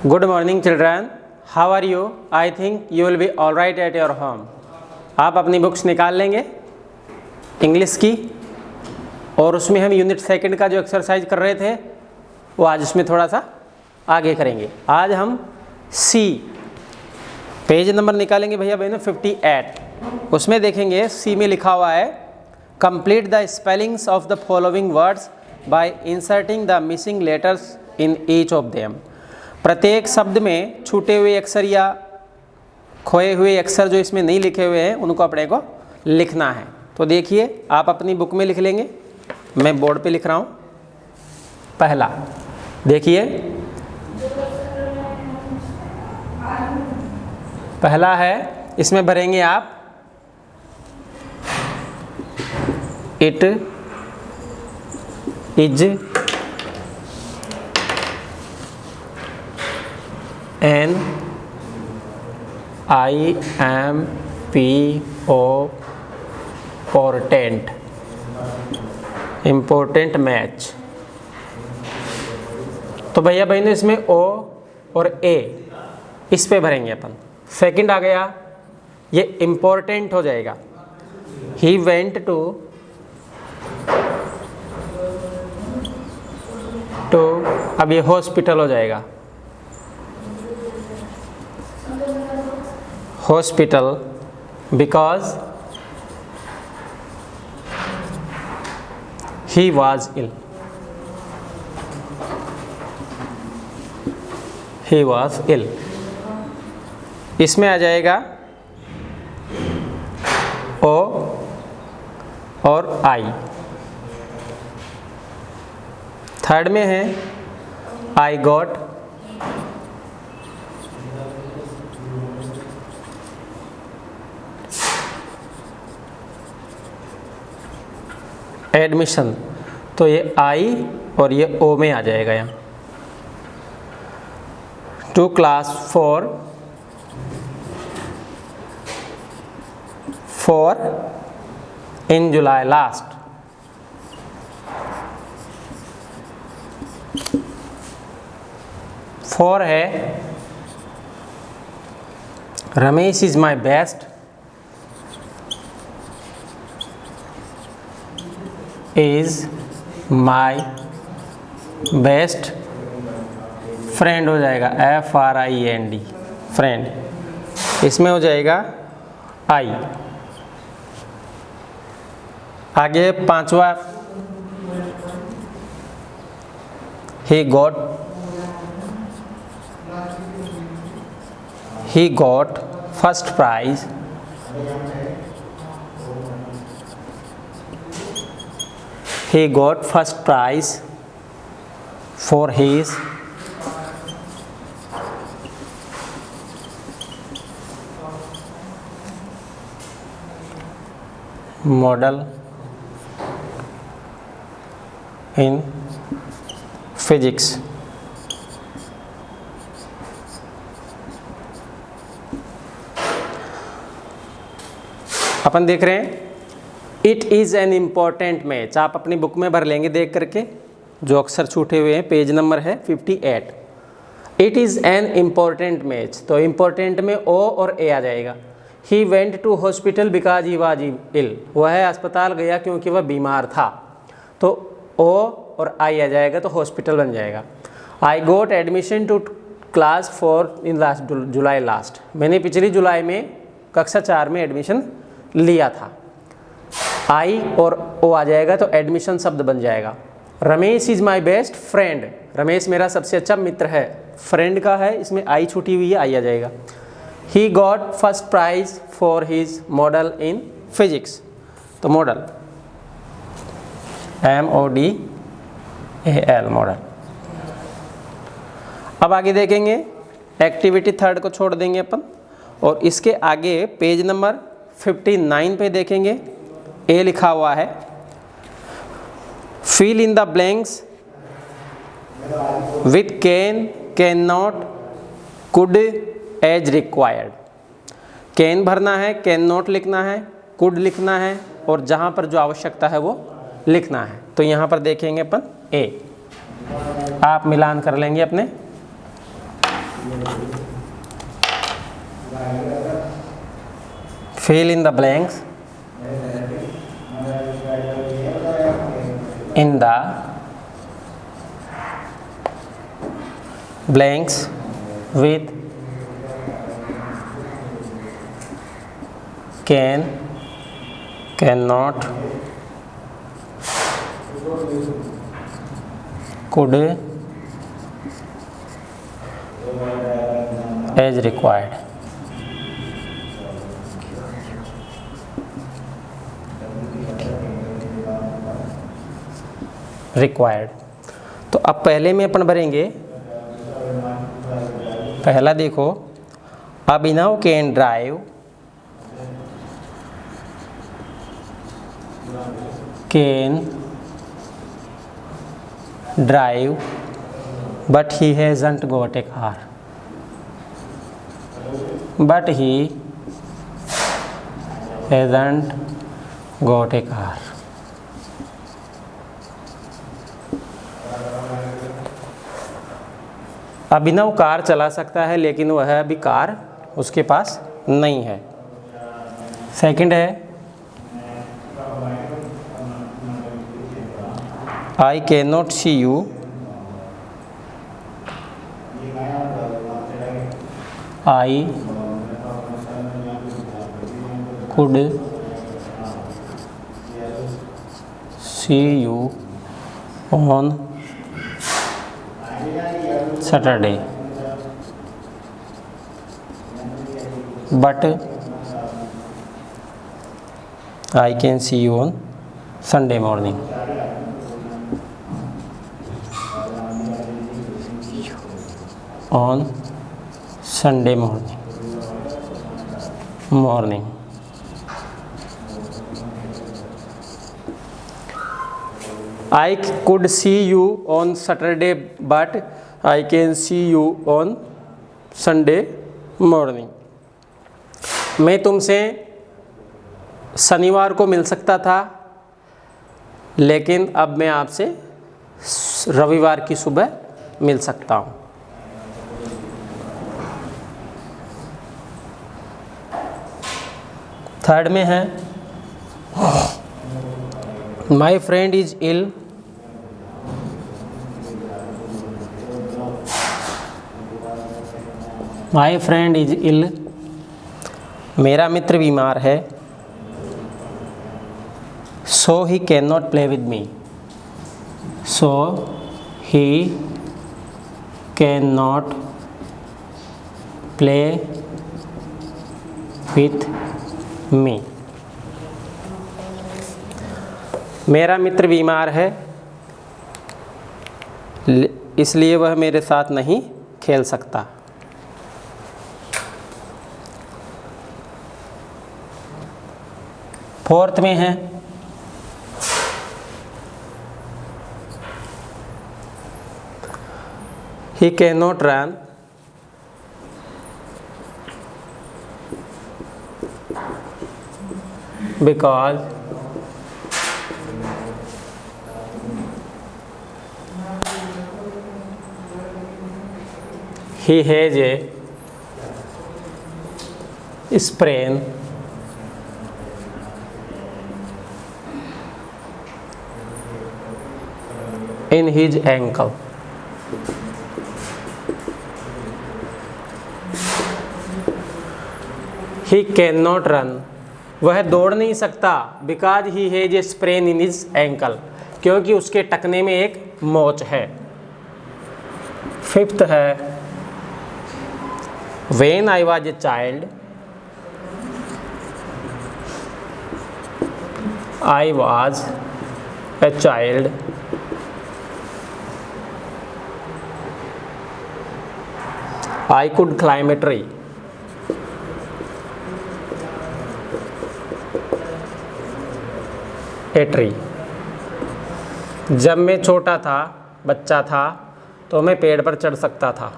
Good morning children. How are you? I think you will be all right at your home. आप अपनी books निकाल लेंगे English की, और उसमें हम यूनिट सेकंड का जो एक्सरसाइज कर रहे थे वो आज उसमें थोड़ा सा आगे करेंगे। आज हम सी पेज नंबर निकालेंगे भैया बहनों 58। उसमें देखेंगे सी में लिखा हुआ है complete the spellings of the following words by inserting the missing letters in each of them. प्रत्येक शब्द में छूटे हुए अक्षर या खोए हुए अक्षर जो इसमें नहीं लिखे हुए हैं उनको अपने को लिखना है। तो देखिए आप अपनी बुक में लिख लेंगे, मैं बोर्ड पे लिख रहा हूँ। पहला देखिए, पहला है, इसमें भरेंगे आप it is an I M P O portent important match. तो भैया बहनों इसमें ओ और ए इस पे भरेंगे अपन। सेकंड आ गया, ये इम्पोर्टेंट हो जाएगा। ही वेंट टू अब ये हॉस्पिटल हो जाएगा, hospital because he was ill, he was ill. इसमें आ जाएगा ओ और आई। थर्ड में है आई गॉट, एडमिशन, तो ये आई और ये ओ में आ जाएगा यहाँ। To class 4 in July last. Four है Ramesh is my best is my best friend हो जाएगा, FRIEND फ्रेंड। इसमें हो जाएगा आई। आगे पांचवा, he got first prize for his model in physics। अपन देख रहे हैं it is an important match. आप अपनी बुक में भर लेंगे देख करके, जो अक्षर छूटे हुए हैं। पेज नंबर है 58। It is an important match, तो इम्पॉर्टेंट में ओ और ए आ जाएगा। He went to hospital because he was ill, वह अस्पताल गया क्योंकि वह बीमार था, तो ओ और आई आ जाएगा तो हॉस्पिटल बन जाएगा। I got admission to class 4 in last July last, मैंने पिछली जुलाई में कक्षा 4 में एडमिशन लिया था। आई और ओ आ जाएगा तो एडमिशन शब्द बन जाएगा। Ramesh is my best friend, Ramesh मेरा सबसे अच्छा मित्र है। फ्रेंड का है, इसमें आई छूटी हुई है, आई आ जाएगा। He got first prize for his model in physics, तो मॉडल MODAL मॉडल। अब आगे देखेंगे एक्टिविटी थर्ड को छोड़ देंगे अपन, और इसके आगे पेज नंबर 59 पे देखेंगे ए लिखा हुआ है fill in the blanks with can, can not, could as required. Can भरना है, कैन नॉट लिखना है, कुड लिखना है, और जहाँ पर जो आवश्यकता है वो लिखना है। तो यहाँ पर देखेंगे अपन ए, आप मिलान कर लेंगे अपने। fill in the blanks in the blanks with can, cannot, could, as required. Required. तो अब पहले में अपन भरेंगे, पहला देखो, Abhinav can drive, can drive but he hasn't got a car, but he hasn't got a car. Abhinav car चला सकता है लेकिन वह अभी कार उसके पास नहीं है। सेकंड है, I can not see you, I could see you on Saturday, but I can see you on Sunday morning. On Sunday morning. I could see you on Saturday, but I can see you on Sunday morning. मैं तुमसे शनिवार को मिल सकता था लेकिन अब मैं आपसे रविवार की सुबह मिल सकता हूँ। थर्ड में है, my friend is ill, my friend is ill, मेरा मित्र बीमार है। So he can not play with me, so he can not play with me. मेरा मित्र बीमार है इसलिए वह मेरे साथ नहीं खेल सकता। फोर्थ में है, he cannot run because he has a sprain in his ankle. He cannot run, वह दौड़ नहीं सकता, because he has a sprain in his ankle, क्योंकि उसके टखने में एक मोच है। फिफ्थ है, when I was a child, I was a child, I could climb a tree. A tree. जब मैं छोटा था, बच्चा था, तो मैं पेड़ पर चढ़ सकता था।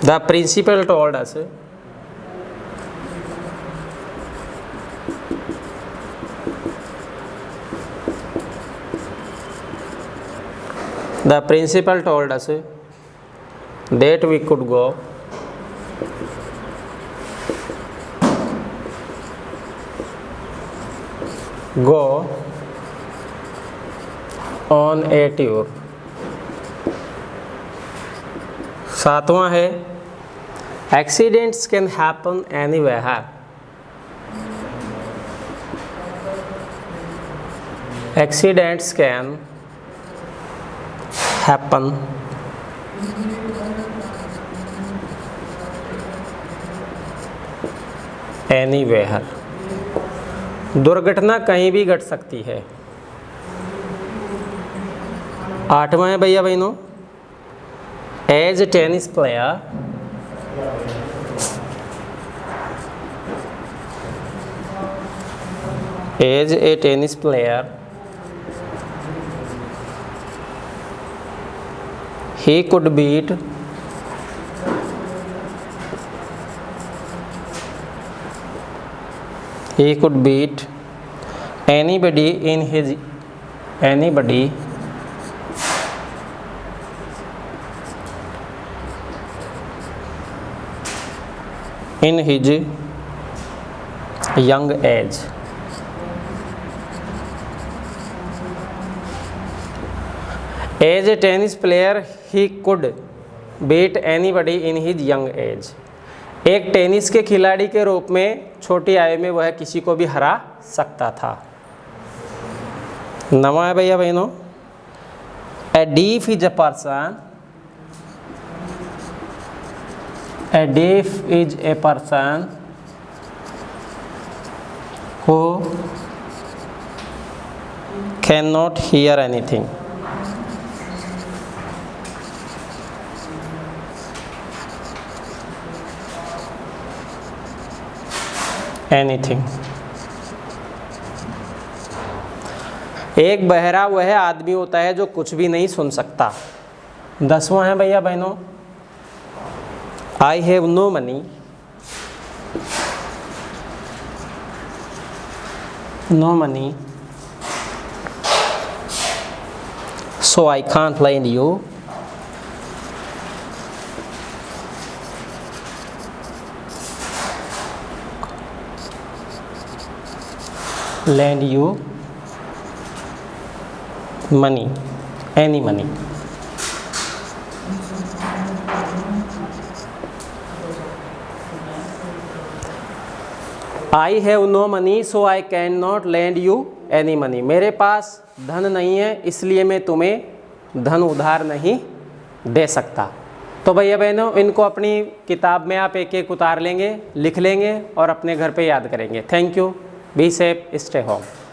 The principal told us The principal told us that we could go on a tour। सातवां है accidents can happen anywhere। Accidents can happen anywhere। दुर्घटना कहीं भी घट सकती है। आठवां है भैया बहनों, as a tennis player he could beat anybody in his young age। As a tennis player he could beat anybody in his young age. एक टेनिस के खिलाड़ी के रूप में छोटी आयु में वह किसी को भी हरा सकता था। नवा है भैया बहनों, a deaf is a person who can not hear anything. एक बहरा वह आदमी होता है जो कुछ भी नहीं सुन सकता। 10वां है भैया बहनों, I have no money so I can't lend you money, any money। I have no money so I cannot lend you any money। मेरे पास धन नहीं है इसलिए मैं तुम्हें धन उधार नहीं दे सकता। तो भैया बहनों, इनको अपनी किताब में आप एक एक उतार लेंगे, लिख लेंगे और अपने घर पे याद करेंगे। Thank you, be safe, stay home.